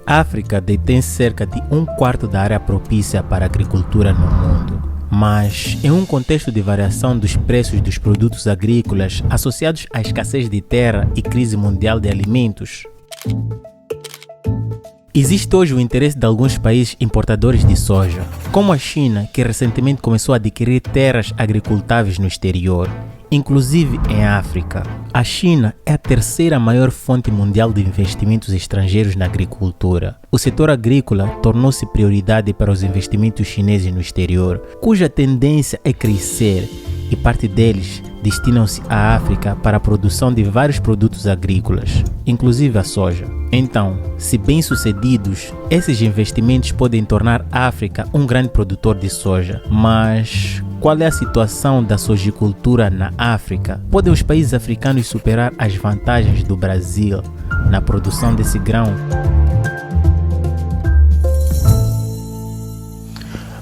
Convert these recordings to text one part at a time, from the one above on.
A África detém cerca de 1/4 da área propícia para a agricultura no mundo. Mas, em um contexto de variação dos preços dos produtos agrícolas associados à escassez de terra e crise mundial de alimentos, existe hoje o interesse de alguns países importadores de soja, como a China, que recentemente começou a adquirir terras agricultáveis no exterior, inclusive em África. A China é a terceira maior fonte mundial de investimentos estrangeiros na agricultura. O setor agrícola tornou-se prioridade para os investimentos chineses no exterior, cuja tendência é crescer, e parte deles destinam-se à África para a produção de vários produtos agrícolas, inclusive a soja. Então, se bem-sucedidos, esses investimentos podem tornar a África um grande produtor de soja. Mas qual é a situação da sojicultura na África? Podem os países africanos superar as vantagens do Brasil na produção desse grão?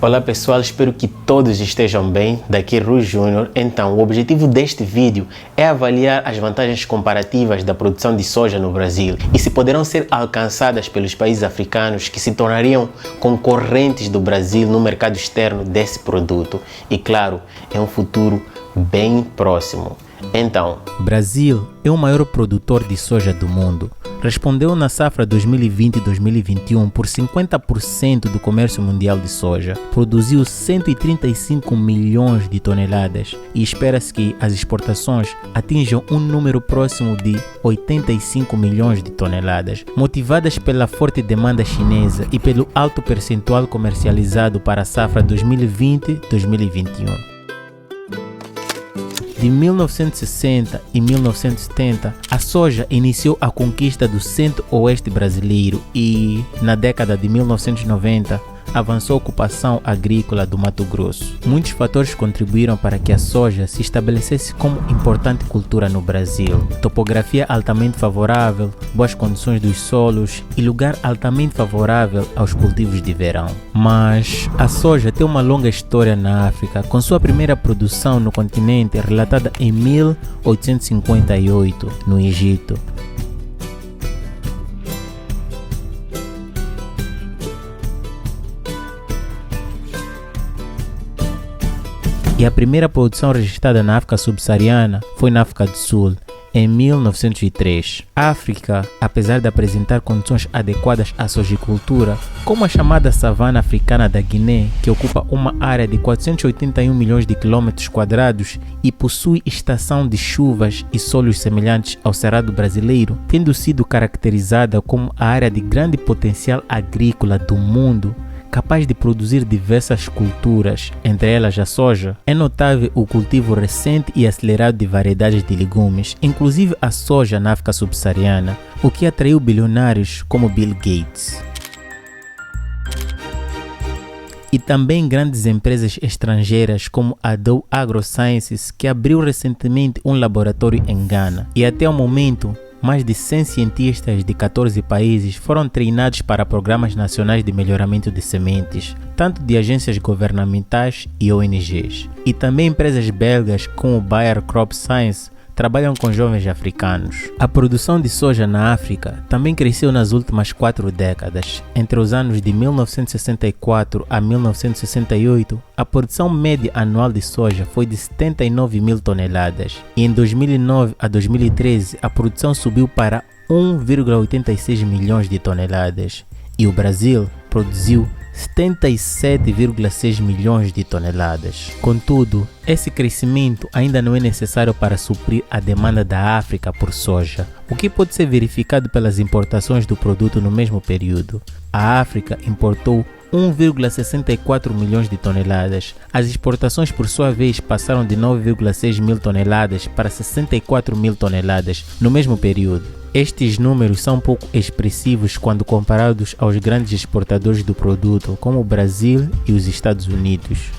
Olá pessoal, espero que todos estejam bem. Daqui é Rui Júnior. Então, o objetivo deste vídeo é avaliar as vantagens comparativas da produção de soja no Brasil e se poderão ser alcançadas pelos países africanos que se tornariam concorrentes do Brasil no mercado externo desse produto. E claro, é um futuro bem próximo. Então, Brasil é o maior produtor de soja do mundo. Respondeu na safra 2020-2021 por 50% do comércio mundial de soja. Produziu 135 milhões de toneladas e espera-se que as exportações atinjam um número próximo de 85 milhões de toneladas, motivadas pela forte demanda chinesa e pelo alto percentual comercializado para a safra 2020-2021. De 1960 e 1970, a soja iniciou a conquista do centro-oeste brasileiro e, na década de 1990, avançou a ocupação agrícola do Mato Grosso. Muitos fatores contribuíram para que a soja se estabelecesse como importante cultura no Brasil. Topografia altamente favorável, boas condições dos solos e lugar altamente favorável aos cultivos de verão. Mas a soja tem uma longa história na África, com sua primeira produção no continente relatada em 1858, no Egito. E a primeira produção registrada na África subsaariana foi na África do Sul, em 1903. A África, apesar de apresentar condições adequadas à sojicultura, como a chamada savana africana da Guiné, que ocupa uma área de 481 milhões de quilômetros quadrados e possui estação de chuvas e solos semelhantes ao Cerrado brasileiro, tendo sido caracterizada como a área de grande potencial agrícola do mundo, capaz de produzir diversas culturas, entre elas a soja, é notável o cultivo recente e acelerado de variedades de legumes, inclusive a soja na África subsaariana, o que atraiu bilionários como Bill Gates. E também grandes empresas estrangeiras como a Dow AgroSciences, que abriu recentemente um laboratório em Ghana. E até o momento, mais de 100 cientistas de 14 países foram treinados para programas nacionais de melhoramento de sementes, tanto de agências governamentais e ONGs. E também empresas belgas como Bayer Crop Science trabalham com jovens africanos. A produção de soja na África também cresceu nas últimas 4 décadas. Entre os anos de 1964 a 1968, a produção média anual de soja foi de 79 mil toneladas. E em 2009 a 2013, a produção subiu para 1,86 milhões de toneladas. E o Brasil produziu 77,6 milhões de toneladas. Contudo, esse crescimento ainda não é necessário para suprir a demanda da África por soja, o que pode ser verificado pelas importações do produto no mesmo período. A África importou 1,64 milhões de toneladas. As exportações, por sua vez, passaram de 9,6 mil toneladas para 64 mil toneladas no mesmo período. Estes números são pouco expressivos quando comparados aos grandes exportadores do produto, como o Brasil e os Estados Unidos.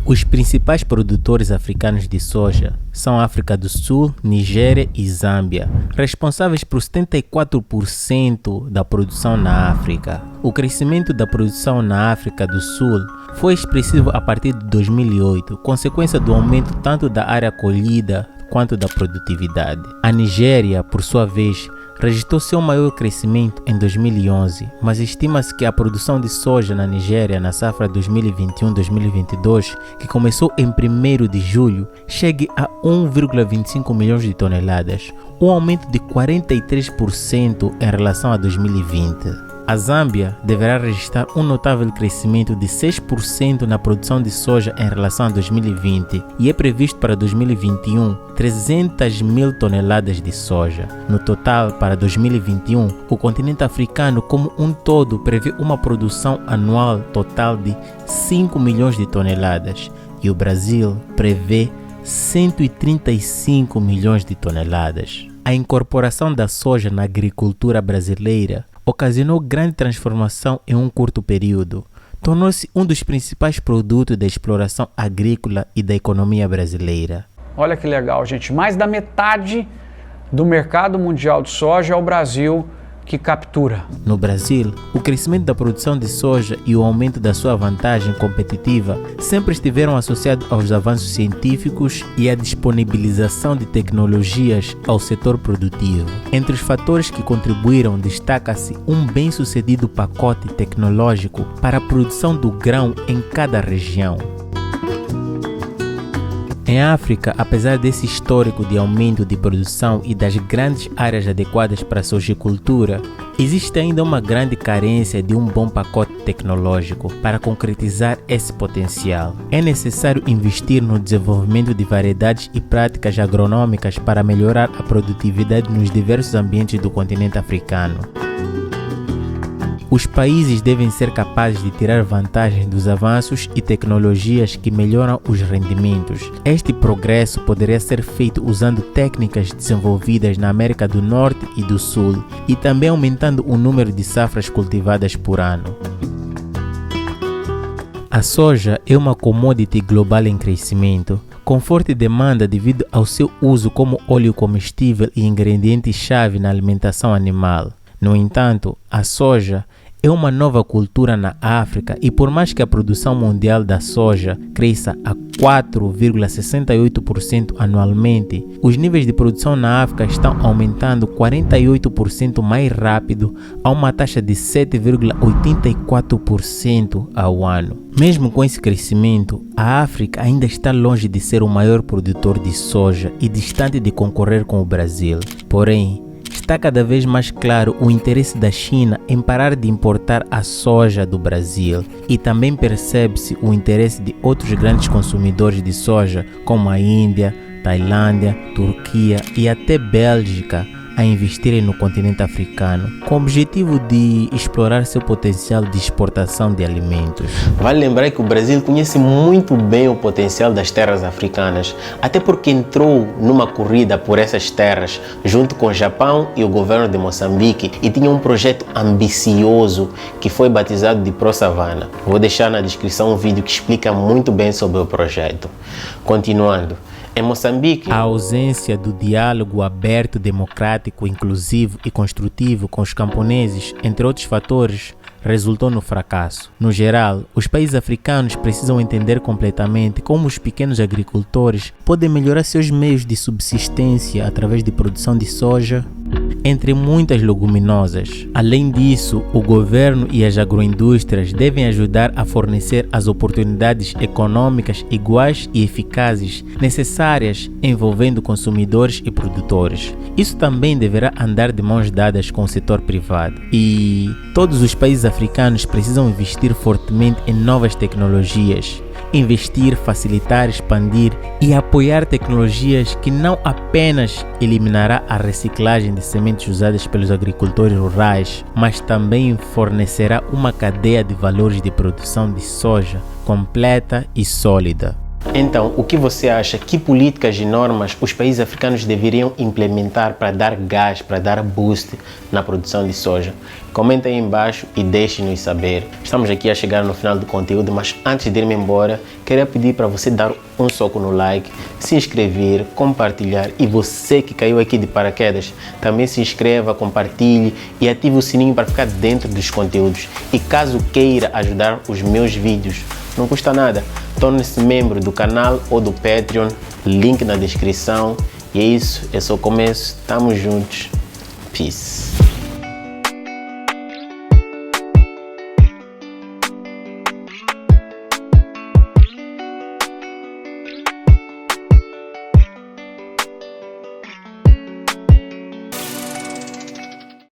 Os principais produtores africanos de soja são a África do Sul, Nigéria e Zâmbia, responsáveis por 74% da produção na África. O crescimento da produção na África do Sul foi expressivo a partir de 2008, consequência do aumento tanto da área colhida quanto da produtividade. A Nigéria, por sua vez, registrou seu maior crescimento em 2011, mas estima-se que a produção de soja na Nigéria na safra 2021-2022, que começou em 1º de julho, chegue a 1,25 milhões de toneladas, um aumento de 43% em relação a 2020. A Zâmbia deverá registrar um notável crescimento de 6% na produção de soja em relação a 2020 e é previsto para 2021 300 mil toneladas de soja. No total, para 2021, o continente africano como um todo prevê uma produção anual total de 5 milhões de toneladas e o Brasil prevê 135 milhões de toneladas. A incorporação da soja na agricultura brasileira ocasionou grande transformação em um curto período. Tornou-se um dos principais produtos da exploração agrícola e da economia brasileira. Olha que legal, gente. Mais da metade do mercado mundial de soja é o Brasil que captura. No Brasil, o crescimento da produção de soja e o aumento da sua vantagem competitiva sempre estiveram associados aos avanços científicos e à disponibilização de tecnologias ao setor produtivo. Entre os fatores que contribuíram, destaca-se um bem-sucedido pacote tecnológico para a produção do grão em cada região. Em África, apesar desse histórico de aumento de produção e das grandes áreas adequadas para a sojicultura, existe ainda uma grande carência de um bom pacote tecnológico para concretizar esse potencial. É necessário investir no desenvolvimento de variedades e práticas agronômicas para melhorar a produtividade nos diversos ambientes do continente africano. Os países devem ser capazes de tirar vantagem dos avanços e tecnologias que melhoram os rendimentos. Este progresso poderia ser feito usando técnicas desenvolvidas na América do Norte e do Sul e também aumentando o número de safras cultivadas por ano. A soja é uma commodity global em crescimento, com forte demanda devido ao seu uso como óleo comestível e ingrediente-chave na alimentação animal. No entanto, a soja é uma nova cultura na África e por mais que a produção mundial da soja cresça a 4,68% anualmente, os níveis de produção na África estão aumentando 48% mais rápido a uma taxa de 7,84% ao ano. Mesmo com esse crescimento, a África ainda está longe de ser o maior produtor de soja e distante de concorrer com o Brasil. Porém, está cada vez mais claro o interesse da China em parar de importar a soja do Brasil e também percebe-se o interesse de outros grandes consumidores de soja como a Índia, Tailândia, Turquia e até Bélgica a investirem no continente africano com o objetivo de explorar seu potencial de exportação de alimentos. Vale lembrar que o Brasil conhece muito bem o potencial das terras africanas, até porque entrou numa corrida por essas terras junto com o Japão e o governo de Moçambique e tinha um projeto ambicioso que foi batizado de ProSavana. Vou deixar na descrição um vídeo que explica muito bem sobre o projeto. Continuando. Em Moçambique, a ausência do diálogo aberto, democrático, inclusivo e construtivo com os camponeses, entre outros fatores, resultou no fracasso. No geral, os países africanos precisam entender completamente como os pequenos agricultores podem melhorar seus meios de subsistência através de produção de soja, entre muitas leguminosas. Além disso, o governo e as agroindústrias devem ajudar a fornecer as oportunidades econômicas iguais e eficazes necessárias envolvendo consumidores e produtores. Isso também deverá andar de mãos dadas com o setor privado. E todos os países africanos precisam investir fortemente em novas tecnologias. Investir, facilitar, expandir e apoiar tecnologias que não apenas eliminará a reciclagem de sementes usadas pelos agricultores rurais, mas também fornecerá uma cadeia de valores de produção de soja completa e sólida. Então, o que você acha? Que políticas e normas os países africanos deveriam implementar para dar gás, para dar boost na produção de soja? Comenta aí embaixo e deixe-nos saber. Estamos aqui a chegar no final do conteúdo, mas antes de irmos embora, queria pedir para você dar um soco no like, se inscrever, compartilhar e você que caiu aqui de paraquedas, também se inscreva, compartilhe e ative o sininho para ficar dentro dos conteúdos. E caso queira ajudar os meus vídeos, não custa nada, torne-se membro do canal ou do Patreon, link na descrição. E é isso, é só o começo, tamo juntos, Peace.